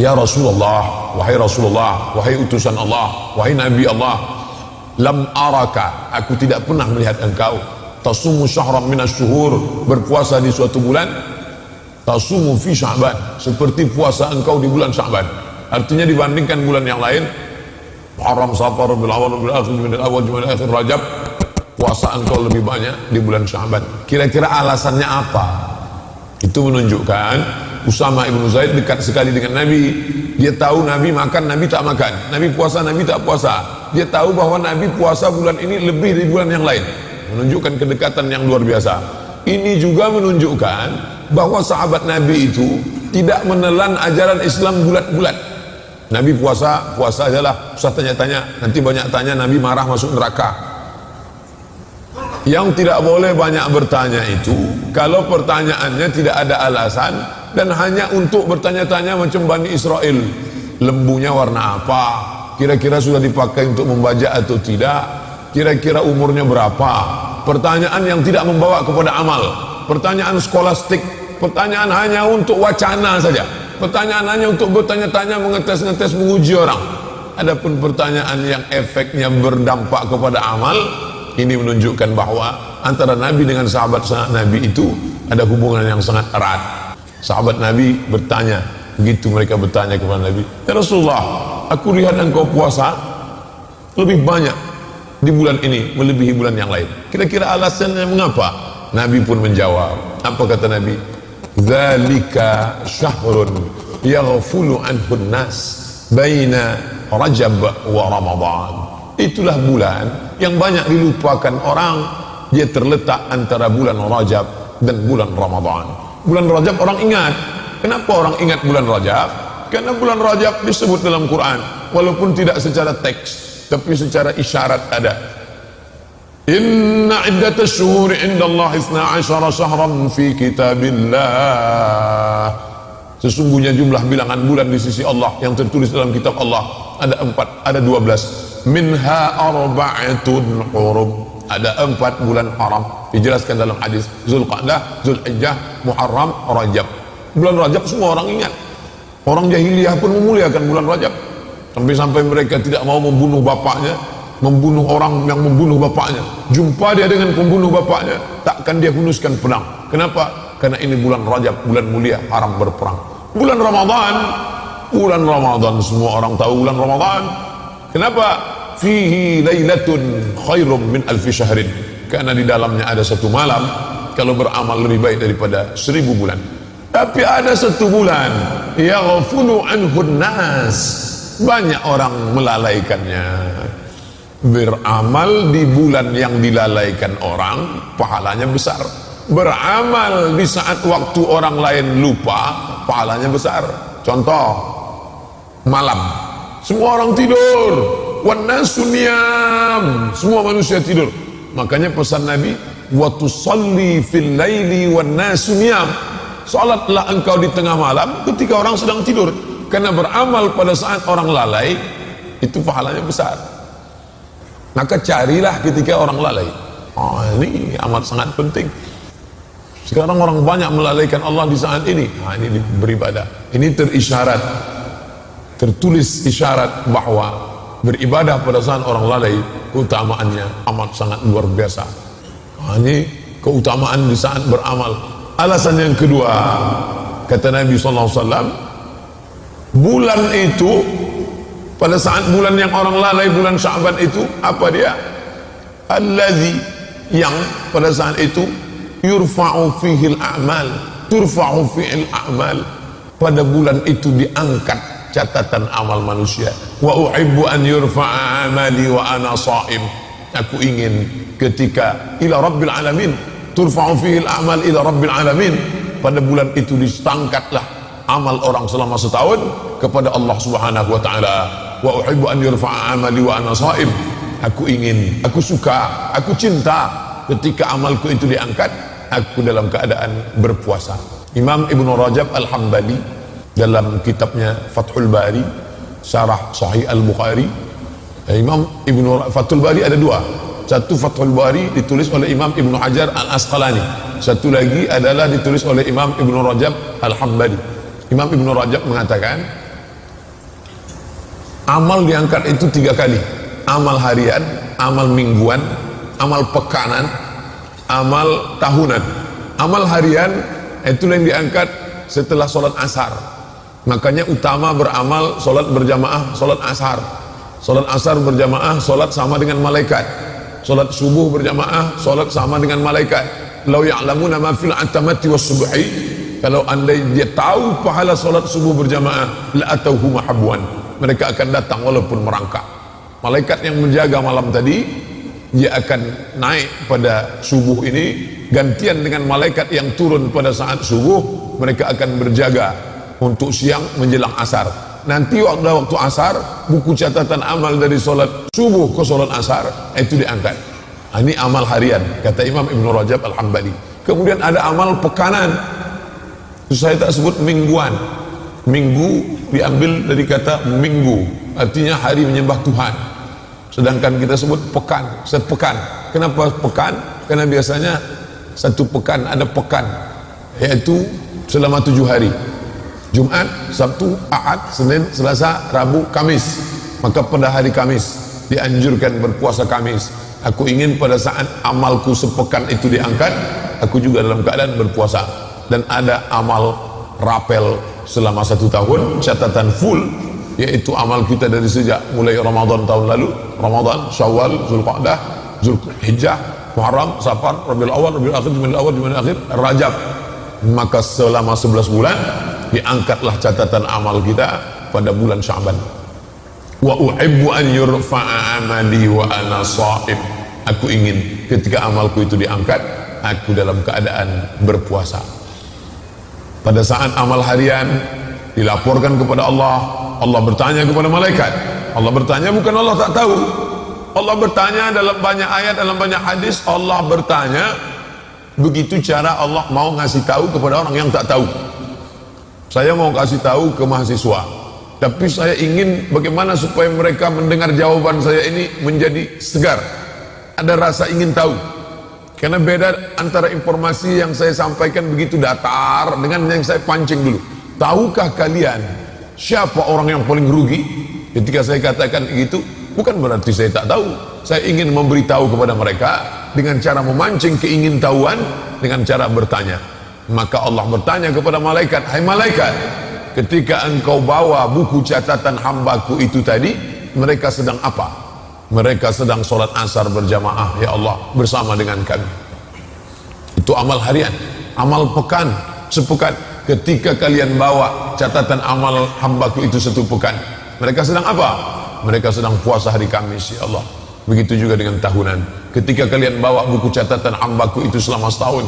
Ya Rasulullah, wahai utusan Allah, wahai Nabi Allah, lam araka, aku tidak pernah melihat engkau tasumu syahran minas syuhur, berpuasa di suatu bulan, tasumu fi Sya'ban, seperti puasa engkau di bulan Sya'ban. Artinya dibandingkan bulan yang lain, Muharram, Safar, Rabiul Awwal, Rabiul Akhir, Jumadil Awwal, Jumadil Akhir, Rajab, puasa engkau lebih banyak di bulan Sya'ban. Kira-kira alasannya apa? Itu menunjukkan Usama ibnu Zaid dekat sekali dengan Nabi. Dia tahu Nabi makan, Nabi tak makan, Nabi puasa, Nabi tak puasa. Dia tahu bahwa Nabi puasa bulan ini lebih dari bulan yang lain, menunjukkan kedekatan yang luar biasa. Ini juga menunjukkan bahwa sahabat Nabi itu tidak menelan ajaran Islam bulat-bulat. Nabi puasa, puasa ajalah, usah tanya-tanya, nanti banyak tanya Nabi marah masuk neraka. Yang tidak boleh banyak bertanya itu kalau pertanyaannya tidak ada alasan dan hanya untuk bertanya-tanya macam Bani Israel. Lembunya warna apa? Kira-kira sudah dipakai untuk membajak atau tidak? Kira-kira umurnya berapa? Pertanyaan yang tidak membawa kepada amal, pertanyaan skolastik, pertanyaan hanya untuk wacana saja, pertanyaan hanya untuk bertanya-tanya, mengetes-ngetes, menguji orang. Adapun pertanyaan yang efeknya berdampak kepada amal, ini menunjukkan bahwa antara Nabi dengan sahabat Nabi itu ada hubungan yang sangat erat. Sahabat Nabi bertanya, begitu mereka bertanya kepada Nabi, ya Rasulullah, aku lihat engkau puasa lebih banyak di bulan ini melebihi bulan yang lain. Kira-kira alasannya mengapa? Nabi pun menjawab. Apa kata Nabi? Dzalika syahrun yaghfulu anhu an-nas baina Rajab wa Ramadan. Itulah bulan yang banyak dilupakan orang. Dia terletak antara bulan Rajab dan bulan Ramadan. Bulan Rajab orang ingat. Kenapa orang ingat bulan Rajab? Karena bulan Rajab disebut dalam Quran, walaupun tidak secara teks, tapi secara isyarat ada. Inna iddatas syuhuri indallahi 12 syahran fi kitabillah. Sesungguhnya jumlah bilangan bulan di sisi Allah yang tertulis dalam kitab Allah ada 4, ada 12. Minha arba'atun hurum. Ada 4 bulan haram. Dijelaskan dalam hadis Zulqa'dah, Zulhijjah, Muharram, Rajab. Bulan Rajab semua orang ingat. Orang jahiliyah pun memuliakan bulan Rajab. Sampai-sampai mereka tidak mau membunuh bapaknya, membunuh orang yang membunuh bapaknya. Jumpa dia dengan pembunuh bapaknya, takkan dia hunuskan pedang. Kenapa? Karena ini bulan Rajab, bulan mulia, haram berperang. Bulan Ramadan semua orang tahu bulan Ramadan. Kenapa? Fihi lailatun khairum min alfi syahrin. Karena di dalamnya ada satu malam kalau beramal lebih baik daripada 1000 bulan. Tapi ada satu bulan yaghfulu anhun nas, banyak orang melalaikannya. Beramal di bulan yang dilalaikan orang, pahalanya besar. Beramal di saat waktu orang lain lupa, pahalanya besar. Contoh, malam semua orang tidur, wan nasu niyam, semua manusia tidur. Makanya pesan Nabi, wa tusalli fil laili wan nasu niyam. Salatlah engkau di tengah malam ketika orang sedang tidur. Karena beramal pada saat orang lalai itu pahalanya besar. Maka carilah ketika orang lalai. Ini amat sangat penting. Sekarang orang banyak melalaikan Allah di saat ini. Ini beribadah. Ini terisyarat, tertulis isyarat bahwa beribadah pada saat orang lalai keutamaannya amat sangat luar biasa. Ini keutamaan di saat beramal. Alasan yang kedua, kata Nabi SAW, bulan itu pada saat bulan yang orang lalai, bulan Sya'ban itu, apa dia? Allazi, yang pada saat itu yurfa'u fihil a'mal, turfa'u fihil a'mal. Pada bulan itu diangkat catatan amal manusia. Wa uhibbu an yurfa'a amali wa ana sha'im. Aku ingin ketika ila rabbil alamin, turfa'u fihil a'mal ila rabbil alamin, pada bulan itu ditangkatlah amal orang selama setahun kepada Allah Subhanahu wa taala. Wa uhibbu an yurfa'a amali wa ana sha'im. Aku ingin, aku suka, aku cinta ketika amalku itu diangkat, aku dalam keadaan berpuasa. Imam Ibnu Rajab Al-Hambali dalam kitabnya Fathul Bari, Syarah Sahih Al-Bukhari, Imam Ibnu Fathul Bari ada 2. Satu Fathul Bari ditulis oleh Imam Ibnu Hajar Al-Asqalani, satu lagi adalah ditulis oleh Imam Ibnu Rajab Al-Hambali. Imam Ibnu Rajab mengatakan Amal diangkat itu 3 kali. Amal harian, amal mingguan, amal pekanan, amal tahunan. Amal harian itu yang diangkat setelah sholat asar. Makanya utama beramal sholat berjamaah, sholat asar. Sholat asar berjamaah, sholat sama dengan malaikat. Sholat subuh berjamaah, sholat sama dengan malaikat. Lau ya'lamuna ma fil atamati was subhi, kalau andai dia tahu pahala sholat subuh berjamaah, la atauhu mahabwan, mereka akan datang walaupun merangkak. Malaikat yang menjaga malam tadi, dia akan naik pada subuh ini, gantian dengan malaikat yang turun pada saat subuh. Mereka akan berjaga untuk siang menjelang asar. Nanti waktu asar, buku catatan amal dari sholat subuh ke sholat asar itu diangkat. Ini amal harian, kata Imam Ibn Rajab Al-Hambali. Kemudian ada amal pekanan, itu saya tak sebut mingguan. Minggu diambil dari kata minggu, artinya hari menyembah Tuhan. Sedangkan kita sebut pekan, sepekan. Kenapa pekan? Karena biasanya satu pekan ada pekan, yaitu selama 7 hari. Jumat, Sabtu, Ahad, Senin, Selasa, Rabu, Kamis. Maka pada hari Kamis dianjurkan berpuasa Kamis. Aku ingin pada saat amalku sepekan itu diangkat, aku juga dalam keadaan berpuasa. Dan ada amal rapel selama 1 tahun, catatan full, yaitu amal kita dari sejak mulai Ramadan tahun lalu, Ramadan, Syawal, Zulqa'dah, Zulhijjah, Muharram, Safar, Rabiul Awal, Rabiul Akhir, Jumadil Awal, Jumadil Akhir, Rajab. Maka selama 11 bulan diangkatlah catatan amal kita pada bulan Sya'ban. Wa uhibbu an yurfa'a amali wa ana sha'im. Aku ingin ketika amalku itu diangkat, aku dalam keadaan berpuasa. Pada saat amal harian dilaporkan kepada Allah, Allah bertanya kepada malaikat. Allah bertanya, bukan Allah tak tahu. Allah bertanya dalam banyak ayat, dalam banyak hadis. Allah bertanya, begitu cara Allah mau ngasih tahu kepada orang yang tak tahu. Saya mau kasih tahu ke mahasiswa, tapi saya ingin bagaimana supaya mereka mendengar jawaban saya ini menjadi segar, ada rasa ingin tahu. Karena beda antara informasi yang saya sampaikan begitu datar dengan yang saya pancing dulu. Tahukah kalian siapa orang yang paling rugi? Ketika saya katakan begitu, bukan berarti saya tak tahu. Saya ingin memberitahu kepada mereka dengan cara memancing keingintahuan, dengan cara bertanya. Maka Allah bertanya kepada malaikat, hai malaikat, ketika engkau bawa buku catatan hambaku itu tadi, mereka sedang apa? Mereka sedang sholat asar berjamaah, ya Allah, bersama dengan kami. Itu amal harian. Amal pekan, sepekan. Ketika kalian bawa catatan amal hambaku itu 1 pekan, mereka sedang apa? Mereka sedang puasa hari Kamis, ya Allah. Begitu juga dengan tahunan. Ketika kalian bawa buku catatan hambaku itu selama setahun,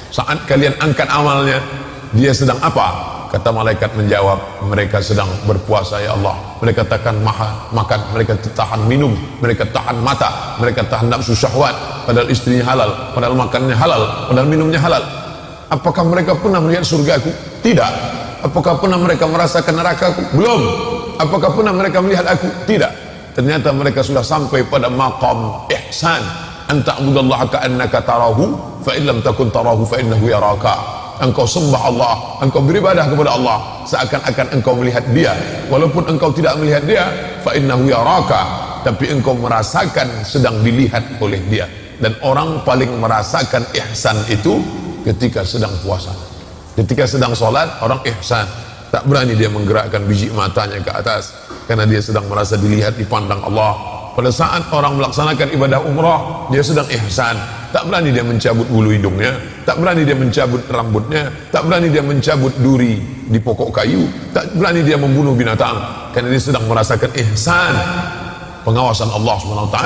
saat kalian angkat amalnya, dia sedang apa? Kata malaikat menjawab, mereka sedang berpuasa, ya Allah. Mereka tahan makan, mereka tahan minum, mereka tahan mata, mereka tahan nafsu syahwat, padahal istrinya halal, padahal makannya halal, padahal minumnya halal. Apakah mereka pernah melihat surgaku? Tidak. Apakah pernah mereka merasakan nerakaku? Belum. Apakah pernah mereka melihat aku? Tidak. Ternyata mereka sudah sampai pada maqam ihsan, an ta'budallaha ka'annaka tarahu fa in lam takun tarahu fa innahu yaraka. Engkau sembah Allah, engkau beribadah kepada Allah seakan-akan engkau melihat dia, walaupun engkau tidak melihat dia, fa innahu yaraka, tapi engkau merasakan sedang dilihat oleh dia. Dan orang paling merasakan ihsan itu ketika sedang puasa. Ketika sedang sholat, orang ihsan, tak berani dia menggerakkan biji matanya ke atas karena dia sedang merasa dilihat, dipandang Allah. Pada saat orang melaksanakan ibadah umrah, dia sedang ihsan, tak berani dia mencabut bulu hidungnya, tak berani dia mencabut rambutnya, tak berani dia mencabut duri di pokok kayu, tak berani dia membunuh binatang, karena dia sedang merasakan ihsan, pengawasan Allah SWT.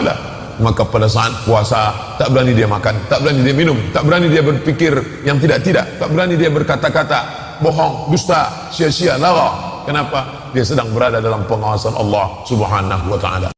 Maka pada saat puasa, tak berani dia makan, tak berani dia minum, tak berani dia berpikir yang tidak-tidak, tak berani dia berkata-kata bohong, dusta, sia-sia, lara. Kenapa? Dia sedang berada dalam pengawasan Allah Subhanahu wa ta'ala.